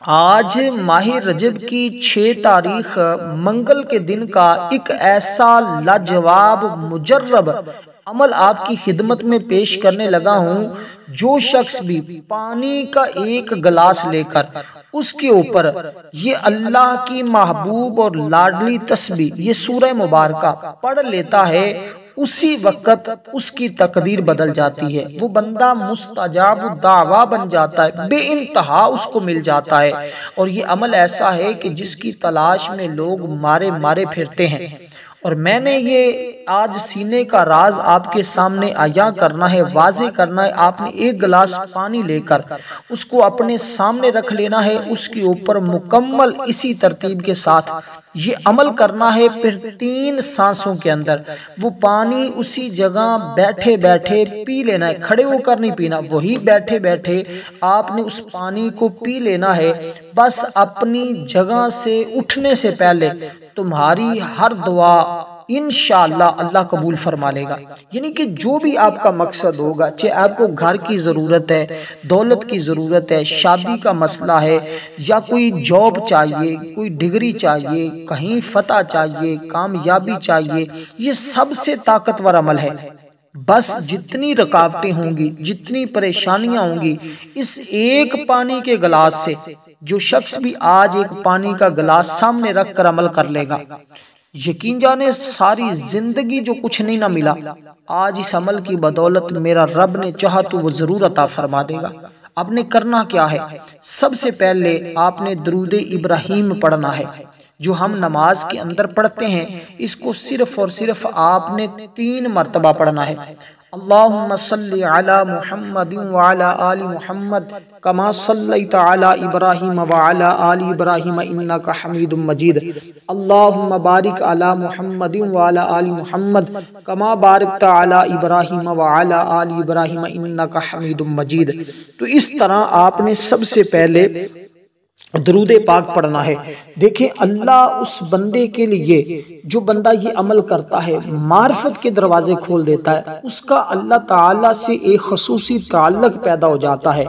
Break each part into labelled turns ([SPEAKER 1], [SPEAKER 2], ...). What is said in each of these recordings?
[SPEAKER 1] آج ماہ رجب کی 6 تاریخ منگل کے دن کا ایک ایسا لاجواب مجرب عمل آپ کی خدمت میں پیش کرنے لگا ہوں۔ جو شخص بھی پانی کا ایک گلاس لے کر اس کے اوپر یہ اللہ کی محبوب اور لاڈلی تسبیح یہ سورہ مبارکہ پڑھ لیتا ہے، اسی وقت اس کی تقدیر بدل جاتی ہے، وہ بندہ مستجاب الدعویٰ بن جاتا ہے، بے انتہا اس کو مل جاتا ہے۔ اور یہ عمل ایسا ہے کہ جس کی تلاش میں لوگ مارے مارے پھرتے ہیں، اور میں نے یہ آج سینے کا راز آپ کے سامنے عیاں کرنا ہے، واضح کرنا ہے۔ آپ نے ایک گلاس پانی لے کر اس کو اپنے سامنے رکھ لینا ہے، اس کے اوپر مکمل اسی ترتیب کے ساتھ یہ عمل کرنا ہے، پھر 3 سانسوں کے اندر وہ پانی اسی جگہ بیٹھے بیٹھے پی لینا ہے، کھڑے ہو کر نہیں پینا، وہی بیٹھے بیٹھے آپ نے اس پانی کو پی لینا ہے۔ بس اپنی جگہ سے اٹھنے سے پہلے تمہاری ہر دعا انشاءاللہ اللہ قبول فرما لے گا۔ یعنی کہ جو بھی آپ کا مقصد ہوگا، چاہے آپ کو گھر کی ضرورت ہے، دولت کی ضرورت ہے، شادی کا مسئلہ ہے، یا کوئی جاب چاہیے، کوئی ڈگری چاہیے، کہیں فتح چاہیے، کامیابی چاہیے، یہ سب سے طاقتور عمل ہے۔ بس جتنی رکاوٹیں ہوں گی، جتنی پریشانیاں ہوں گی، اس ایک پانی کے گلاس سے جو شخص بھی آج ایک پانی کا گلاس سامنے رکھ کر عمل کر لے گا، یقین جانے ساری زندگی جو کچھ نہیں نہ ملا، آج اس عمل کی بدولت میرا رب نے چاہا تو وہ ضرور عطا فرما دے گا۔ آپ نے کرنا کیا ہے؟ سب سے پہلے آپ نے درود ابراہیم پڑھنا ہے، جو ہم نماز کے اندر پڑھتے ہیں۔ اس کو صرف اور صرف آپ نے 3 مرتبہ پڑھنا ہے۔ اللہم صلی علی محمد وعلی آل محمد کما صلیت علی ابراہیم وعلی آل ابراہیم انکا حمید مجید۔ اللہم بارک علی محمد وعلی آل محمد کما بارکت علی ابراہیم وعلی آل ابراہیم انکا حمید مجید۔ تو اس طرح آپ نے سب سے پہلے درود پاک پڑھنا ہے۔ دیکھیں اللہ اس بندے کے لیے جو بندہ یہ عمل کرتا ہے معرفت کے دروازے کھول دیتا ہے، اس کا اللہ تعالیٰ سے ایک خصوصی تعلق پیدا ہو جاتا ہے،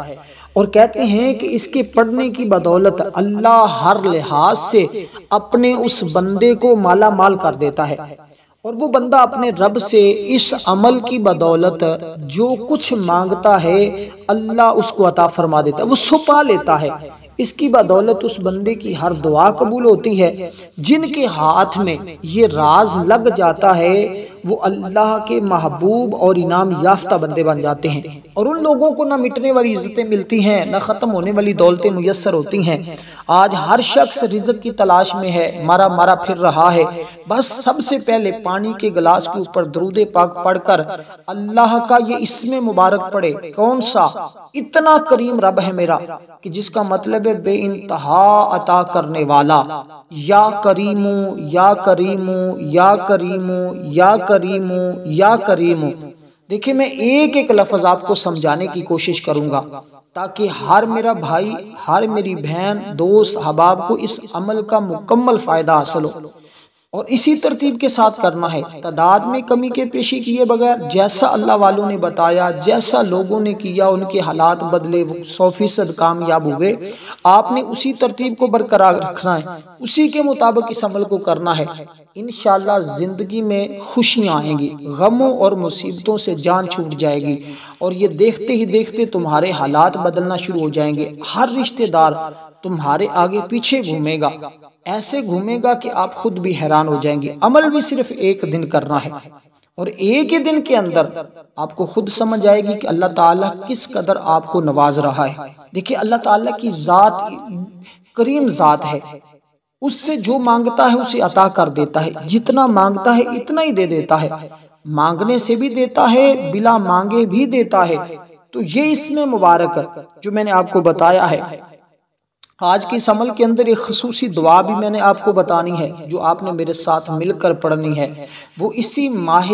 [SPEAKER 1] اور کہتے ہیں کہ اس کے پڑھنے کی بدولت اللہ ہر لحاظ سے اپنے اس بندے کو مالا مال کر دیتا ہے، اور وہ بندہ اپنے رب سے اس عمل کی بدولت جو کچھ مانگتا ہے اللہ اس کو عطا فرما دیتا ہے، وہ چھپا لیتا ہے۔ اس کی بدولت اس بندے کی ہر دعا قبول ہوتی ہے۔ جن کے ہاتھ میں یہ راز لگ جاتا ہے وہ اللہ کے محبوب اور انعام یافتہ بندے بن جاتے ہیں، اور ان لوگوں کو نہ مٹنے والی عزتیں ملتی ہیں، نہ ختم ہونے والی دولتیں میسر ہوتی ہیں۔ آج ہر شخص رزق کی تلاش میں ہے، مارا مارا پھر رہا ہے۔ بس سب سے پہلے پانی کے گلاس کے اوپر درود پاک پڑھ کر اللہ کا یہ اسم مبارک پڑھے۔ کون سا؟ اتنا کریم رب ہے میرا، کہ جس کا مطلب ہے بے انتہا عطا کرنے والا۔ یا کریمو یا کریمو یا کریمو یا کریمو یا کریمو۔ دیکھیں میں ایک ایک لفظ آپ کو سمجھانے کی کوشش کروں گا تاکہ ہر میرا بھائی، ہر میری بہن، دوست، احباب کو اس عمل کا مکمل فائدہ حاصل ہو، اور اسی ترتیب کے ساتھ کرنا ہے، تعداد میں کمی کے پیشی کیے بغیر۔ جیسا اللہ والوں نے بتایا، جیسا لوگوں نے کیا، ان کے حالات بدلے، وہ 100% کامیاب ہوئے، آپ نے اسی ترتیب کو برقرار رکھنا ہے، اسی کے مطابق اس عمل کو کرنا ہے۔ انشاءاللہ زندگی میں خوشیاں آئیں گی، غموں اور مصیبتوں سے جان چھوٹ جائے گی، اور یہ دیکھتے ہی دیکھتے تمہارے حالات بدلنا شروع ہو جائیں گے۔ ہر رشتہ دار تمہارے آگے پیچھے گھومے گا، ایسے گھومے گا کہ آپ خود بھی حیران ہو جائیں گے۔ عمل بھی صرف ایک دن کرنا ہے، اور ایک ہی دن کے اندر آپ کو خود سمجھ آئے گی کہ اللہ تعالیٰ کس قدر آپ کو نواز رہا ہے۔ دیکھیں اللہ تعالیٰ کی ذات کریم ذات ہے، اس سے جو مانگتا ہے اسے عطا کر دیتا ہے، جتنا مانگتا ہے اتنا ہی دے دیتا ہے، مانگنے سے بھی دیتا ہے، بلا مانگے بھی دیتا ہے۔ تو یہ اسم مبارک جو میں نے آپ کو بتایا ہے، آج کے اس عمل کے اندر ایک خصوصی دعا بھی میں نے آپ کو بتانی ہے جو آپ نے میرے ساتھ مل کر پڑھنی ہے۔ وہ اسی ماہ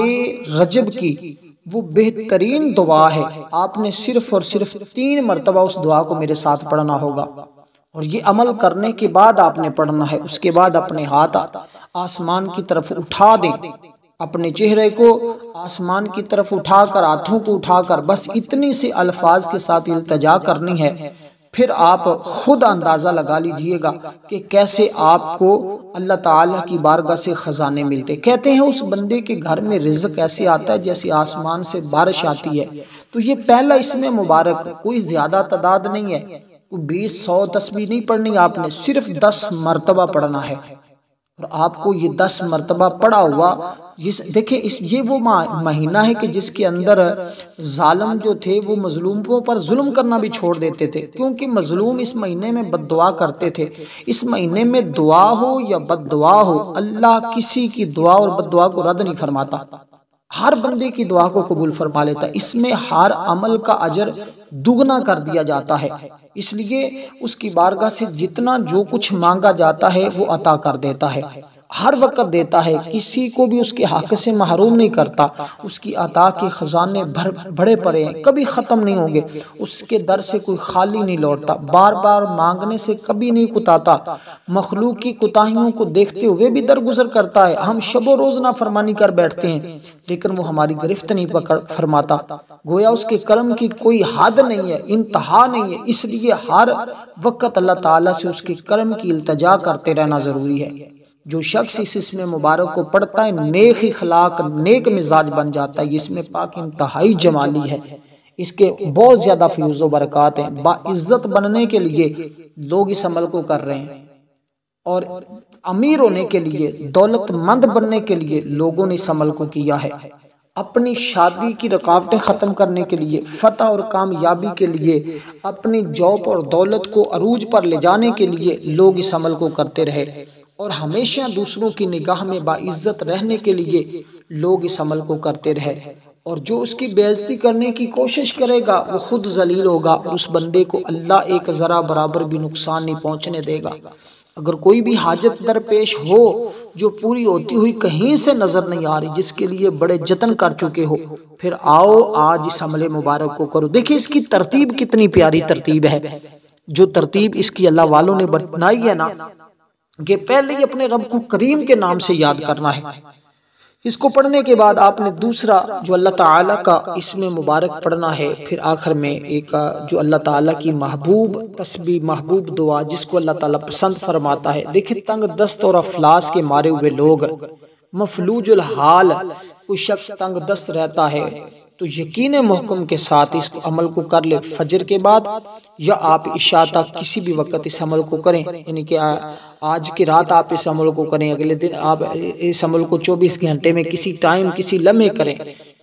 [SPEAKER 1] رجب کی وہ بہترین دعا ہے، آپ نے صرف اور صرف 3 مرتبہ اس دعا کو میرے ساتھ پڑھنا ہوگا، اور یہ عمل کرنے کے بعد آپ نے پڑھنا ہے۔ اس کے بعد اپنے ہاتھ آسمان کی طرف اٹھا دیں، اپنے چہرے کو آسمان کی طرف اٹھا کر، ہاتھوں کو اٹھا کر بس اتنی سے الفاظ کے ساتھ التجا کرنی ہے، پھر آپ خود اندازہ لگا لیجئے گا کہ کیسے آپ کو اللہ تعالیٰ کی بارگاہ سے خزانے ملتے۔ کہتے ہیں اس بندے کے گھر میں رزق ایسے آتا ہے جیسے آسمان سے بارش آتی ہے۔ تو یہ پہلا اسم مبارک، کوئی زیادہ تعداد نہیں ہے، کوئی 20-100 تسبیح نہیں پڑھنی، آپ نے صرف 10 مرتبہ پڑھنا ہے۔ اور آپ کو یہ 10 مرتبہ پڑھا ہوا، دیکھیں یہ وہ مہینہ ہے کہ جس کے اندر ظالم جو تھے وہ مظلوموں پر ظلم کرنا بھی چھوڑ دیتے تھے، کیونکہ مظلوم اس مہینے میں بد دعا کرتے تھے۔ اس مہینے میں دعا ہو یا بد دعا ہو، اللہ کسی کی دعا اور بد دعا کو رد نہیں فرماتا، ہر بندے کی دعا کو قبول فرما لیتا ہے۔ اس میں ہر عمل کا اجر دگنا کر دیا جاتا ہے، اس لیے اس کی بارگاہ سے جتنا جو کچھ مانگا جاتا ہے وہ عطا کر دیتا ہے، ہر وقت دیتا ہے، کسی کو بھی اس کے حق سے محروم نہیں کرتا۔ اس کی عطا کے خزانے بڑے پڑے ہیں، کبھی ختم نہیں ہوں گے، اس کے در سے کوئی خالی نہیں لوٹتا، بار بار مانگنے سے کبھی نہیں کتاتا، مخلوق کی کوتاہیوں کو دیکھتے ہوئے بھی درگزر کرتا ہے۔ ہم شب و روز نافرمانی کر بیٹھتے ہیں لیکن وہ ہماری گرفت نہیں فرماتا، گویا اس کے کرم کی کوئی حد نہیں ہے، انتہا نہیں ہے، اس لیے ہر وقت اللہ تعالیٰ سے اس کے کرم کی التجا کرتے رہنا ضروری ہے۔ جو شخص اس اسم مبارک کو پڑھتا ہے نیک اخلاق، نیک مزاج بن جاتا ہے۔ یہ اسم پاک انتہائی جمالی ہے، اس کے بہت زیادہ فیوز و برکات ہیں۔ باعزت بننے کے لیے لوگ اس عمل کو کر رہے ہیں، اور امیر ہونے کے لیے، دولت مند بننے کے لیے لوگوں نے اس عمل کو کیا ہے۔ اپنی شادی کی رکاوٹیں ختم کرنے کے لیے، فتح اور کامیابی کے لیے، اپنی جاب اور دولت کو عروج پر لے جانے کے لیے لوگ اس عمل کو کرتے رہے، اور ہمیشہ دوسروں کی نگاہ میں باعزت رہنے کے لیے لوگ اس عمل کو کرتے رہے۔ اور جو اس کی بے عزتی کرنے کی کوشش کرے گا وہ خود ذلیل ہوگا، اور اس بندے کو اللہ ایک ذرا برابر بھی نقصان نہیں پہنچنے دے گا۔ اگر کوئی بھی حاجت درپیش ہو جو پوری ہوتی ہوئی کہیں سے نظر نہیں آ رہی، جس کے لیے بڑے جتن کر چکے ہو، پھر آؤ آج اس عمل مبارک کو کرو۔ دیکھیں اس کی ترتیب کتنی پیاری ترتیب ہے، جو ترتیب اس کی اللہ والوں نے بنائی ہے نا، کہ پہلے ہی اپنے رب کو کریم کے نام سے یاد کرنا ہے۔ اس کو پڑھنے کے بعد آپ نے دوسرا جو اللہ تعالیٰ کا اسم مبارک پڑھنا ہے، پھر آخر میں ایک جو اللہ تعالیٰ کی محبوب تسبیح، محبوب دعا جس کو اللہ تعالیٰ پسند فرماتا ہے۔ دیکھیں تنگ دست اور افلاس کے مارے ہوئے لوگ، مفلوج الحال کوئی شخص تنگ دست رہتا ہے تو یقین محکم کے ساتھ اس عمل کو کر لے، فجر کے بعد یا آپ عشاء تک کسی بھی وقت اس عمل کو کریں، یعنی کہ آج کی رات آپ اس عمل کو کریں، اگلے دن آپ اس عمل کو 24 گھنٹے میں کسی ٹائم کسی لمحے کریں،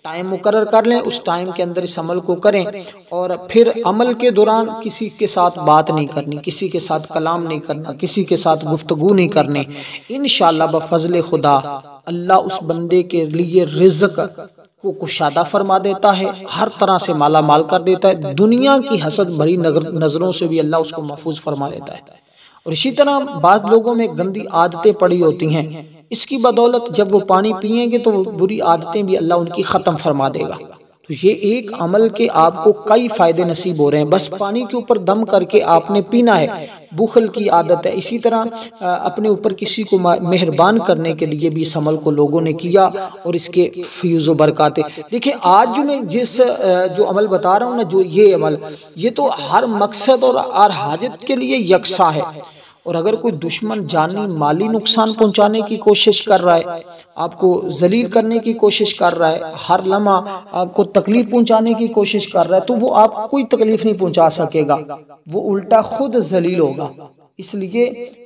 [SPEAKER 1] ٹائم مقرر کر لیں، اس ٹائم کے اندر اس عمل کو کریں، اور پھر عمل کے دوران کسی کے ساتھ بات نہیں کرنی، کسی کے ساتھ کلام نہیں کرنا، کسی کے ساتھ گفتگو نہیں کرنی۔ انشاءاللہ بفضل خدا اللہ اس بندے کے لیے رزق کو کشادہ فرما دیتا ہے، ہر طرح سے مالا مال کر دیتا ہے، دنیا کی حسد بھری نظروں سے بھی اللہ اس کو محفوظ فرما لیتا ہے۔ اور اسی طرح بعض لوگوں میں گندی عادتیں پڑی ہوتی ہیں، اس کی بدولت جب وہ پانی پئیں گے تو وہ بری عادتیں بھی اللہ ان کی ختم فرما دے گا۔ تو یہ ایک عمل کے آپ کو کئی فائدے نصیب ہو رہے ہیں، بس پانی کے اوپر دم کر کے آپ نے پینا ہے۔ بخل کی عادت ہے، اسی طرح اپنے اوپر کسی کو مہربان کرنے کے لیے بھی اس عمل کو لوگوں نے کیا، اور اس کے فیوز و برکات۔ دیکھیں آج جو میں جو عمل بتا رہا ہوں نا، جو یہ عمل، یہ تو ہر مقصد اور ہر حاجت کے لیے یکساں ہے، اور اگر کوئی دشمن جانی مالی نقصان پہنچانے کی کوشش کر رہا ہے، آپ کو ذلیل کرنے کی کوشش کر رہا ہے، ہر لمحہ آپ کو تکلیف پہنچانے کی کوشش کر رہا ہے، تو وہ آپ کوئی تکلیف نہیں پہنچا سکے گا، وہ الٹا خود ذلیل ہوگا۔ اس لیے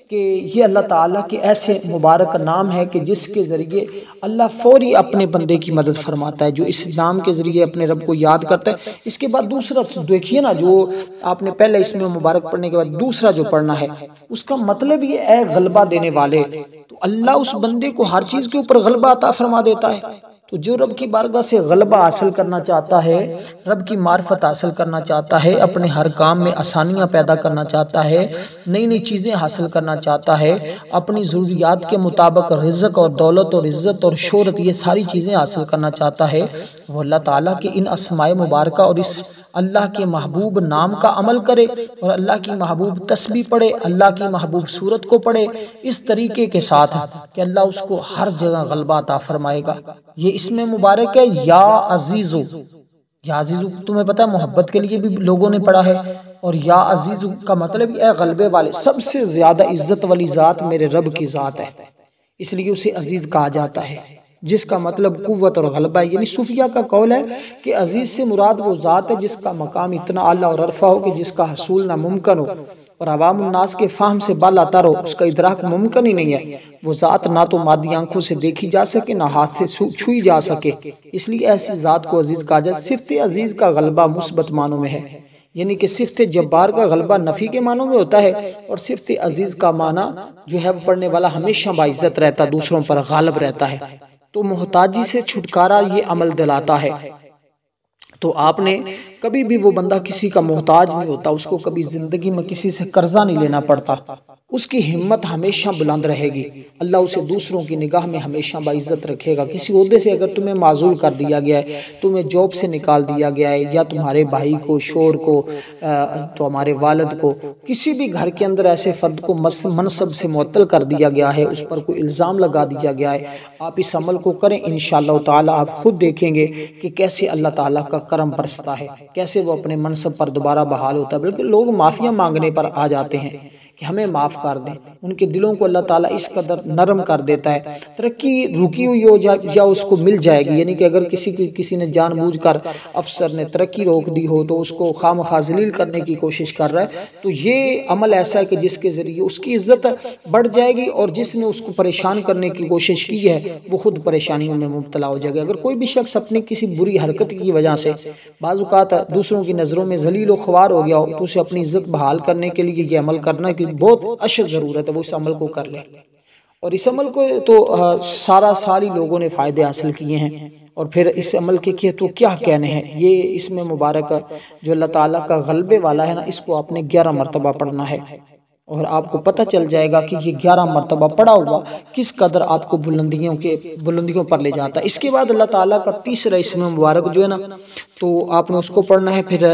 [SPEAKER 1] کہ یہ اللہ تعالیٰ کے ایسے مبارک نام ہے کہ جس کے ذریعے اللہ فوری اپنے بندے کی مدد فرماتا ہے، جو اس نام کے ذریعے اپنے رب کو یاد کرتا ہے۔ اس کے بعد دوسرا دیکھیے نا، جو آپ نے پہلے اس میں مبارک پڑھنے کے بعد دوسرا جو پڑھنا ہے، اس کا مطلب یہ اے غلبہ دینے والے، تو اللہ اس بندے کو ہر چیز کے اوپر غلبہ عطا فرما دیتا ہے۔ تو جو رب کی بارگاہ سے غلبہ حاصل کرنا چاہتا ہے، رب کی معرفت حاصل کرنا چاہتا ہے، اپنے ہر کام میں آسانیاں پیدا کرنا چاہتا ہے، نئی نئی چیزیں حاصل کرنا چاہتا ہے، اپنی ضروریات کے مطابق رزق اور دولت اور عزت اور شہرت، یہ ساری چیزیں حاصل کرنا چاہتا ہے، وہ اللہ تعالیٰ کے ان اسماء مبارکہ اور اس اللہ کے محبوب نام کا عمل کرے، اور اللہ کی محبوب تسبیح پڑھے، اللہ کی محبوب سورت کو پڑھے اس طریقے کے ساتھ کہ اللہ اس کو ہر جگہ غلبہ عطا فرمائے گا۔ یہ اسم مبارک ہے یا عزیزو، یا عزیزو تمہیں پتہ ہے محبت کے لیے بھی لوگوں نے پڑھا ہے، اور یا عزیزو کا مطلب اے غلبے والے، سب سے زیادہ عزت والی ذات میرے رب کی ذات ہے، اس لیے اسے عزیز کہا جاتا ہے، جس کا مطلب قوت اور غلبہ ہے۔ یعنی صوفیہ کا قول ہے کہ عزیز سے مراد وہ ذات ہے جس کا مقام اتنا اعلیٰ اور عرفہ ہو کہ جس کا حصول ناممکن ہو اور عوام الناس کے فہم سے بالاتر ہو، اس کا ادراک ممکن ہی نہیں ہے۔ وہ ذات نہ تو مادی آنکھوں سے دیکھی جا سکے نہ ہاتھ سے چھوئی جا سکے، اس لیے ایسی ذات کو عزیز کہا جاتا ہے۔ صفت عزیز کا غلبہ مثبت معنوں میں ہے، یعنی کہ صفت جبار کا غلبہ نفی کے معنوں میں ہوتا ہے، اور صفت عزیز کا معنی جو ہے وہ پڑھنے والا ہمیشہ باعزت رہتا، دوسروں پر غالب رہتا ہے۔ تو محتاجی سے چھٹکارا یہ عمل دلاتا ہے۔ تو آپ نے کبھی بھی وہ بندہ کسی کا محتاج نہیں ہوتا، اس کو کبھی زندگی میں کسی سے قرضہ نہیں لینا پڑتا، اس کی ہمت ہمیشہ بلند رہے گی، اللہ اسے دوسروں کی نگاہ میں ہمیشہ باعزت رکھے گا۔ کسی عہدے سے اگر تمہیں معزول کر دیا گیا ہے، تمہیں جاب سے نکال دیا گیا ہے، یا تمہارے بھائی کو، شور کو، تمہارے والد کو، کسی بھی گھر کے اندر ایسے فرد کو منصب سے معطل کر دیا گیا ہے، اس پر کوئی الزام لگا دیا گیا ہے، آپ اس عمل کو کریں، انشاءاللہ تعالی آپ خود دیکھیں گے کہ کیسے اللہ تعالیٰ کا کرم برستا ہے، کیسے وہ اپنے منصب پر دوبارہ بحال ہوتا ہے۔ بلکہ لوگ معافیاں مانگنے پر آ جاتے ہیں کہ ہمیں معاف کر دیں، ان کے دلوں کو اللہ تعالیٰ اس قدر نرم کر دیتا ہے، ترقی رکی ہوئی ہو یا اس کو مل جائے گی۔ یعنی کہ اگر کسی نے جان بوجھ کر افسر نے ترقی روک دی ہو تو اس کو خواہ ذلیل کرنے کی کوشش کر رہا ہے، تو یہ عمل ایسا ہے کہ جس کے ذریعے اس کی عزت بڑھ جائے گی، اور جس نے اس کو پریشان کرنے کی کوشش کی ہے وہ خود پریشانیوں میں مبتلا ہو جائے گا۔ اگر کوئی بھی شخص اپنی کسی بری حرکت کی وجہ سے بعض اوقات دوسروں کی نظروں میں ذلیل و خوار ہو گیا ہو، تو اسے اپنی عزت بحال کرنے کے لیے یہ عمل کرنا کی بہت اشد ضرورت ہے، وہ اس عمل کو کر لے۔ اور اس عمل کو تو ساری لوگوں نے فائدے حاصل کیے ہیں، اور پھر اس عمل کے کیے تو کیا کہنے ہیں۔ یہ اس میں مبارک جو اللہ تعالیٰ کا غلبے والا ہے نا، اس کو آپ نے 11 مرتبہ پڑھنا ہے، اور آپ کو پتہ چل جائے گا کہ یہ 11 مرتبہ پڑھا ہوا کس قدر آپ کو بلندیوں پر لے جاتا ہے۔ اس کے بعد اللہ تعالیٰ کا تیسرا اسم مبارک جو ہے نا، تو آپ نے اس کو پڑھنا ہے۔ پھر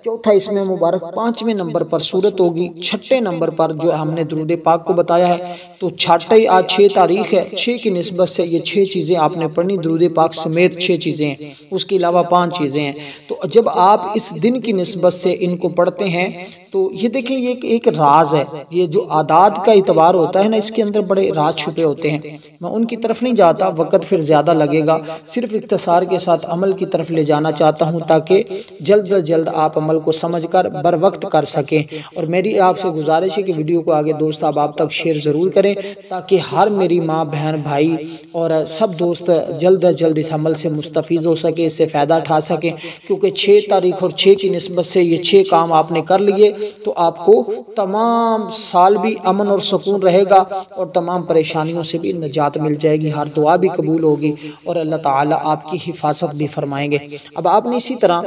[SPEAKER 1] چوتھا اسم مبارک 5ویں نمبر پر صورت ہوگی، 6 نمبر پر جو ہم نے درود پاک کو بتایا ہے، تو 6 تاریخ ہے، 6 کی نسبت سے یہ 6 چیزیں آپ نے پڑھنی، درود پاک سمیت 6 چیزیں ہیں، اس کے علاوہ 5 چیزیں ہیں۔ تو جب آپ اس دن کی نسبت سے ان کو پڑھتے ہیں تو یہ دیکھیں یہ ایک راز ہے، یہ جو اعداد کا اعتبار ہوتا ہے نا، اس کے اندر بڑے راز چھپے ہوتے ہیں۔ میں ان کی طرف نہیں جاتا، وقت پھر زیادہ لگے گا، صرف اختصار کے ساتھ عمل کی طرف لے جانا چاہتا ہوں تاکہ جلد از جلد آپ عمل کو سمجھ کر بر وقت کر سکیں۔ اور میری آپ سے گزارش ہے کہ ویڈیو کو آگے دوست آپ تک شیئر ضرور کریں، تاکہ ہر میری ماں، بہن، بھائی اور سب دوست جلد از جلد اس عمل سے مستفیض ہو سکے، اس سے فائدہ اٹھا سکیں، کیونکہ 6 تاریخ اور 6 کی نسبت سے یہ 6 کام آپ نے کر لیے تو آپ کو تمام سال بھی امن اور سکون رہے گا، اور تمام پریشانیوں سے بھی نجات مل جائے گی، ہر دعا بھی قبول ہوگی، اور اللہ تعالیٰ آپ کی حفاظت بھی فرمائیں گے۔ اب آپ نے اسی طرح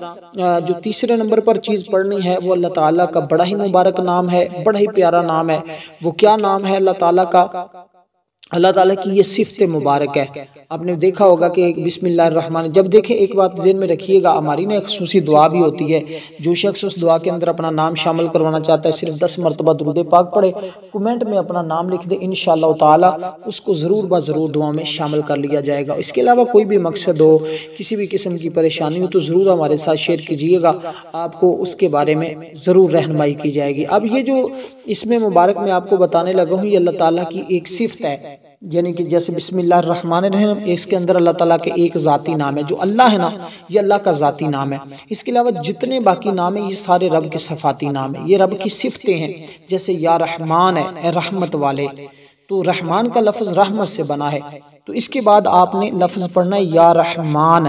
[SPEAKER 1] جو تیسرے نمبر پر چیز پڑھنی ہے، وہ اللہ تعالیٰ کا بڑا ہی مبارک نام ہے، بڑا ہی پیارا نام ہے۔ وہ کیا نام ہے اللہ تعالیٰ کا؟ اللہ تعالیٰ کی یہ صفت مبارک ہے۔ آپ نے دیکھا ہوگا کہ بسم اللہ الرحمن، جب دیکھیں ایک بات ذہن میں رکھیے گا، ہماری نا ایک خصوصی دعا بھی ہوتی ہے، جو شخص اس دعا کے اندر اپنا نام شامل کروانا چاہتا ہے صرف 10 مرتبہ درود پاک پڑھے، کومنٹ میں اپنا نام لکھ دے، انشاءاللہ تعالی اس کو ضرور ضرور دعا میں شامل کر لیا جائے گا۔ اس کے علاوہ کوئی بھی مقصد ہو، کسی بھی قسم کی پریشانی ہو تو ضرور ہمارے ساتھ شیئر کیجئے گا، آپ کو اس کے بارے میں ضرور رہنمائی کی جائے گی۔ اب یہ جو اسم مبارک میں آپ کو بتانے لگا ہوں، یہ اللہ تعالیٰ کی ایک صفت ہے، یعنی کہ جیسے بسم اللہ الرحمن الرحیم، اس کے اندر اللہ تعالیٰ کے ایک ذاتی نام ہے، جو اللہ ہے نا، یہ اللہ کا ذاتی نام ہے۔ اس کے علاوہ جتنے باقی نام ہیں یہ سارے رب کے صفاتی نام ہیں، یہ رب کی صفتیں ہیں، جیسے یا رحمان ہے، اے رحمت والے، تو رحمان کا لفظ رحمت سے بنا ہے، تو اس کے بعد آپ نے لفظ پڑھنا ہے یا رحمان،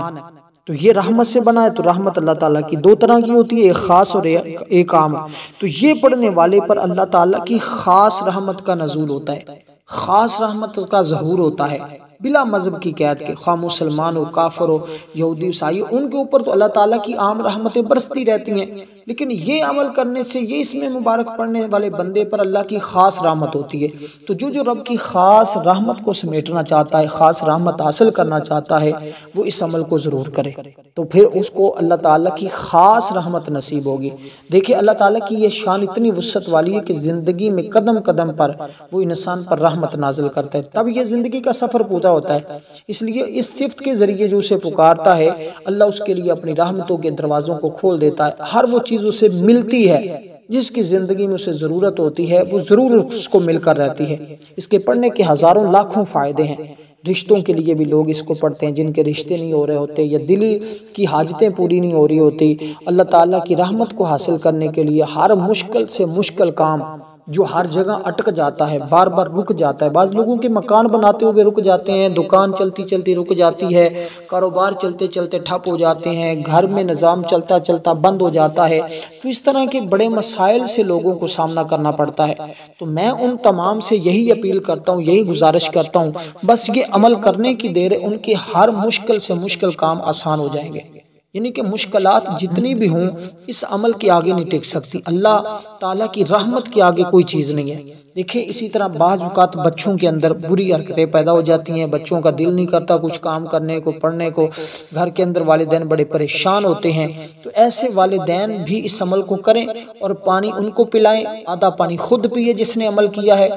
[SPEAKER 1] تو یہ رحمت سے بنا ہے، تو رحمت اللہ تعالیٰ کی 2 طرح کی ہوتی ہے، ایک خاص اور ایک عام، تو یہ پڑھنے والے پر اللہ تعالیٰ کی خاص رحمت کا نزول ہوتا ہے، خاص رحمت کا ظہور ہوتا ہے، بلا مذہب کی قید کے، خواہ مسلمان ہو، کافر ہو، یہودی عیسائی، ان کے اوپر تو اللہ تعالیٰ کی عام رحمتیں برستی رہتی ہیں، لیکن یہ عمل کرنے سے، یہ اسم مبارک پڑھنے والے بندے پر اللہ کی خاص رحمت ہوتی ہے۔ تو جو رب کی خاص رحمت کو سمیٹنا چاہتا ہے، خاص رحمت حاصل کرنا چاہتا ہے، وہ اس عمل کو ضرور کرے، تو پھر اس کو اللہ تعالیٰ کی خاص رحمت نصیب ہوگی۔ دیکھیں اللہ تعالیٰ کی یہ شان اتنی وسعت والی ہے کہ زندگی میں قدم قدم پر وہ انسان پر رحمت نازل کرتا ہے، تب یہ زندگی کا سفر پورا پیدا ہوتا ہے۔ اس لیے اس صفت کے ذریعے جو اسے پکارتا ہے اللہ اس کے لیے اپنی رحمتوں کے دروازوں کو کھول دیتا ہے۔ ہر وہ چیز اسے ملتی ہے جس کی زندگی میں اسے ضرورت ہوتی ہے، وہ ضرور اس کو مل کر رہتی ہے۔ اس کے پڑھنے کے ہزاروں لاکھوں فائدے ہیں۔ رشتوں کے لیے بھی لوگ اس کو پڑھتے ہیں جن کے رشتے نہیں ہو رہے ہوتے یا دلی کی حاجتیں پوری نہیں ہو رہی ہوتی، اللہ تعالیٰ کی رحمت کو حاصل کرنے کے لیے ہر مشکل سے مشکل کام جو ہر جگہ اٹک جاتا ہے، بار بار رک جاتا ہے۔ بعض لوگوں کے مکان بناتے ہوئے رک جاتے ہیں، دکان چلتی چلتی رک جاتی ہے، کاروبار چلتے چلتے ٹھپ ہو جاتے ہیں، گھر میں نظام چلتا چلتا بند ہو جاتا ہے۔ تو اس طرح کے بڑے مسائل سے لوگوں کو سامنا کرنا پڑتا ہے۔ تو میں ان تمام سے یہی اپیل کرتا ہوں، یہی گزارش کرتا ہوں، بس یہ عمل کرنے کی دیر ہے، ان کے ہر مشکل سے مشکل کام آسان ہو جائیں گے۔ یعنی کہ مشکلات جتنی بھی ہوں اس عمل کے آگے نہیں ٹک سکتی، اللہ تعالیٰ کی رحمت کے آگے کوئی چیز نہیں ہے۔ دیکھیں اسی طرح بعض اوقات بچوں کے اندر بری حرکتیں پیدا ہو جاتی ہیں، بچوں کا دل نہیں کرتا کچھ کام کرنے کو، پڑھنے کو، گھر کے اندر والدین بڑے پریشان ہوتے ہیں۔ تو ایسے والدین بھی اس عمل کو کریں اور پانی ان کو پلائیں، آدھا پانی خود پیے جس نے عمل کیا ہے،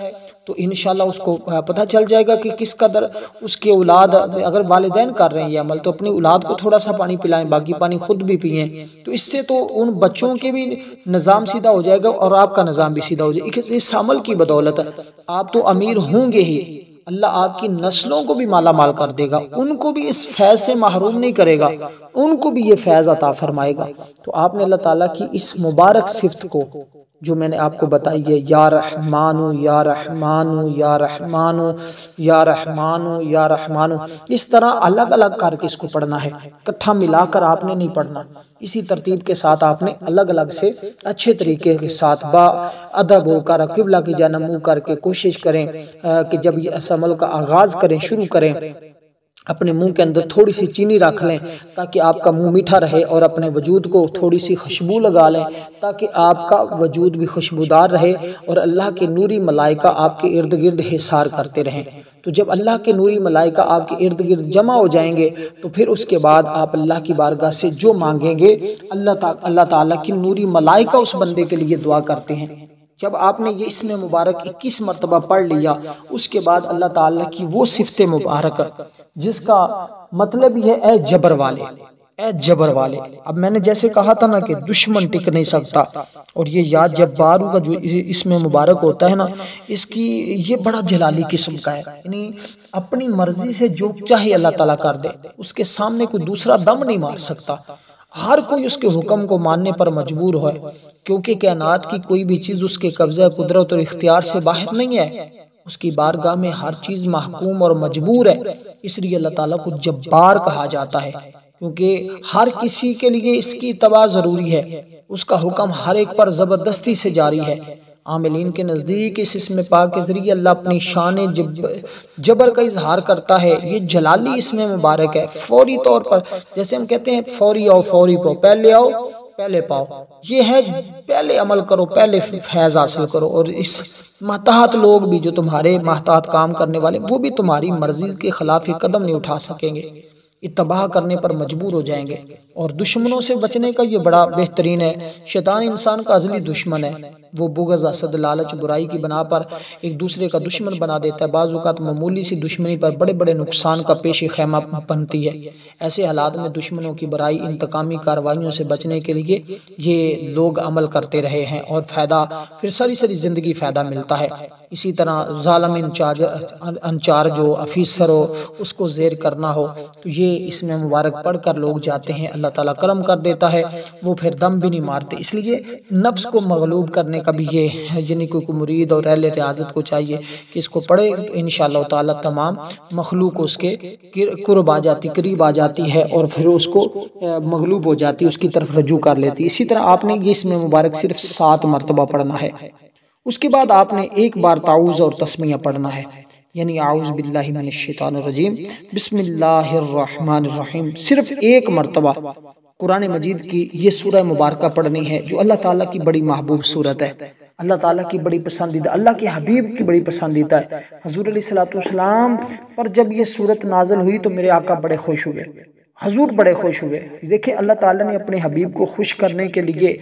[SPEAKER 1] تو انشاءاللہ اس کو پتہ چل جائے گا کہ کس قدر اس کے اولاد، اگر والدین کر رہے ہیں یہ عمل تو اپنی اولاد کو تھوڑا سا پانی پلائیں، باقی پانی خود بھی پئیں۔ تو اس سے تو ان بچوں کے بھی نظام سیدھا ہو جائے گا اور آپ کا نظام بھی سیدھا ہو جائے گا۔ اس عمل کی بدولت آپ تو امیر ہوں گے ہی، اللہ آپ کی نسلوں کو بھی مالا مال کر دے گا، ان کو بھی اس فیض سے محروم نہیں کرے گا، ان کو بھی یہ فیض عطا فرمائے گا۔ تو آپ نے اللہ تعالیٰ کی اس مبارک صفت کو جو میں نے آپ کو بتائی ہے، یا رحمانو یا رحمانو یا رحمانو یا رحمانو یا رحمانو، اس طرح الگ الگ کر کے اس کو پڑھنا ہے، اکٹھا ملا کر آپ نے نہیں پڑھنا۔ اسی ترتیب کے ساتھ آپ نے الگ الگ سے اچھے طریقے کے ساتھ با ادب ہو کر قبلہ کی جانب منہ کر کے کوشش کریں کہ جب یہ اس عمل کا آغاز کریں، شروع کریں، اپنے منہ کے اندر تھوڑی سی چینی رکھ لیں تاکہ آپ کا منہ میٹھا رہے، اور اپنے وجود کو تھوڑی سی خوشبو لگا لیں تاکہ آپ کا وجود بھی خوشبودار رہے، اور اللہ کے نوری ملائکہ آپ کے ارد گرد حصار کرتے رہیں۔ تو جب اللہ کے نوری ملائکہ آپ کے ارد گرد جمع ہو جائیں گے تو پھر اس کے بعد آپ اللہ کی بارگاہ سے جو مانگیں گے اللہ تعالیٰ کی نوری ملائکہ اس بندے کے لیے دعا کرتے ہیں۔ جب آپ نے یہ اسم مبارک 21 مرتبہ پڑھ لیا، اس کے بعد اللہ تعالیٰ کی وہ صفت مبارک جس کا مطلب یہ ہے اے جبر والے، اے جبر والے۔ اب میں نے جیسے کہا تھا نا کہ دشمن ٹک نہیں سکتا، اور یہ یا جبارو کا جو اسم مبارک ہوتا ہے نا، اس کی یہ بڑا جلالی قسم کا ہے، یعنی اپنی مرضی سے جو چاہے اللہ تعالیٰ کر دے، اس کے سامنے کوئی دوسرا دم نہیں مار سکتا، ہر کوئی اس کے حکم کو ماننے پر مجبور ہے، کیونکہ کائنات کی کوئی بھی چیز اس کے قبضہ قدرت اور اختیار سے باہر نہیں ہے، اس کی بارگاہ میں ہر چیز محکوم اور مجبور ہے۔ اس لیے اللہ تعالیٰ کو جبار کہا جاتا ہے، کیونکہ ہر کسی کے لیے اس کی اتباع ضروری ہے، اس کا حکم ہر ایک پر زبردستی سے جاری ہے۔ عاملین کے نزدیک اس اسم پاک کے ذریعے اللہ اپنی شان جبر کا اظہار کرتا ہے۔ یہ جلالی اسم مبارک ہے، فوری طور پر، جیسے ہم کہتے ہیں فوری آؤ فوری پاؤ، پہلے آؤ پہلے پاؤ، یہ ہے پہلے عمل کرو، پہلے فیض حاصل کرو، اور اس محتاط لوگ بھی جو تمہارے محتاط کام کرنے والے، وہ بھی تمہاری مرضی کے خلاف ایک قدم نہیں اٹھا سکیں گے، اتباع کرنے پر مجبور ہو جائیں گے۔ اور دشمنوں سے بچنے کا یہ بڑا بہترین ہے۔ شیطان انسان کا ازلی دشمن ہے، وہ بغض، حسد، لالچ، برائی کی بنا پر ایک دوسرے کا دشمن بنا دیتا ہے۔ بعض اوقات معمولی سی دشمنی پر بڑے بڑے نقصان کا پیش خیمہ بنتی ہے۔ ایسے حالات میں دشمنوں کی برائی، انتقامی کاروائیوں سے بچنے کے لیے یہ لوگ عمل کرتے رہے ہیں، اور فائدہ پھر ساری زندگی فائدہ ملتا ہے۔ اسی طرح ظالم انچارج ہو، افیسر ہو، اس کو زیر کرنا ہو، تو یہ اس میں مبارک پڑھ کر لوگ جاتے ہیں، اللہ تعالیٰ کرم کر دیتا ہے، وہ پھر دم بھی نہیں مارتے۔ اس لیے نفس کو مغلوب کرنے کا بھی یہ یعنی کوئی مرید اور اہل ریاضت کو چاہیے کہ اس کو پڑھے، تو انشاءاللہ تعالیٰ تمام مخلوق اس کے قرب آ جاتی، قریب آ جاتی ہے، اور پھر اس کو مغلوب ہو جاتی، اس کی طرف رجوع کر لیتی۔ اسی طرح آپ نے یہ اس میں مبارک صرف 7 مرتبہ پڑھنا ہے۔ اس کے بعد آپ نے ایک بار تعوذ اور تسمیہ پڑھنا ہے، یعنی اعوذ باللہ من الشیطان الرجیم، بسم اللہ الرحمن الرحیم، صرف ایک مرتبہ قرآن مجید کی یہ سورہ مبارکہ پڑھنی ہے، جو اللہ تعالیٰ کی بڑی محبوب صورت ہے، اللہ تعالیٰ کی بڑی پسندیدہ، اللہ کے حبیب کی بڑی پسندیدہ ہے۔ حضور علیہ الصلوۃ والسلام پر جب یہ سورت نازل ہوئی تو میرے آقا بڑے خوش ہوئے، حضور بڑے خوش ہوئے۔ دیکھیں اللہ تعالیٰ نے اپنے حبیب کو خوش کرنے کے لیے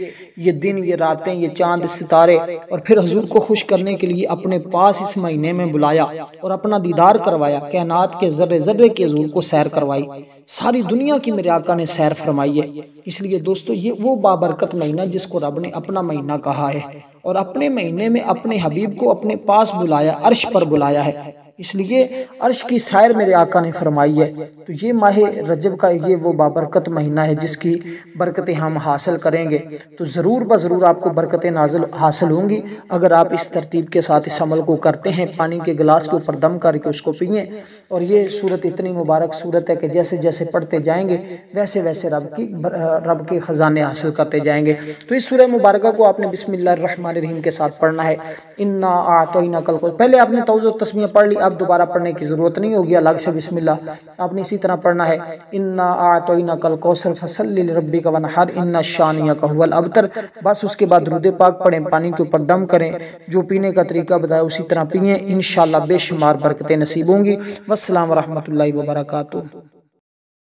[SPEAKER 1] یہ دن، یہ راتیں، یہ چاند ستارے، اور پھر حضور کو خوش کرنے کے لیے اپنے پاس اس مہینے میں بلایا اور اپنا دیدار کروایا، کائنات کے ذرے ذرے کے حضور کو سیر کروائی، ساری دنیا کی میرے آقا نے سیر فرمائی ہے۔ اس لیے دوستو یہ وہ بابرکت مہینہ جس کو رب نے اپنا مہینہ کہا ہے، اور اپنے مہینے میں اپنے حبیب کو اپنے پاس بلایا، عرش پر بلایا ہے، اس لیے عرش کی سیر میرے آقا نے فرمائی ہے۔ تو یہ ماہ رجب کا یہ وہ بابرکت مہینہ ہے جس کی برکتیں ہم حاصل کریں گے، تو ضرور بضرور آپ کو برکتیں نازل حاصل ہوں گی اگر آپ اس ترتیب کے ساتھ اس عمل کو کرتے ہیں۔ پانی کے گلاس کے اوپر دم کر کے اس کو پئیں، اور یہ صورت اتنی مبارک صورت ہے کہ جیسے جیسے پڑھتے جائیں گے ویسے ویسے رب کے خزانے حاصل کرتے جائیں گے۔ تو اس سورہ مبارکہ کو آپ نے بسم اللہ الرحمن الرحیم کے ساتھ پڑھنا ہے۔ انا اعطیناک الکوثر، پہلے آپ نے توضیح و تسمیہ پڑھ لی، اب دوبارہ پڑھنے کی ضرورت نہیں ہوگی الگ سے بسم اللہ۔ آپ نے اسی طرح پڑھنا ہے انا اعطیناک الکوثر فصلی لربک وانحر ان شانئک هو الابتر، بس اس کے بعد درود پاک پڑھیں، پانی کے اوپر دم کریں، جو پینے کا طریقہ بتایا اسی طرح پئیں، انشاءاللہ بے شمار برکتیں نصیب ہوں گی۔ والسلام ورحمۃ اللہ وبرکاتہ۔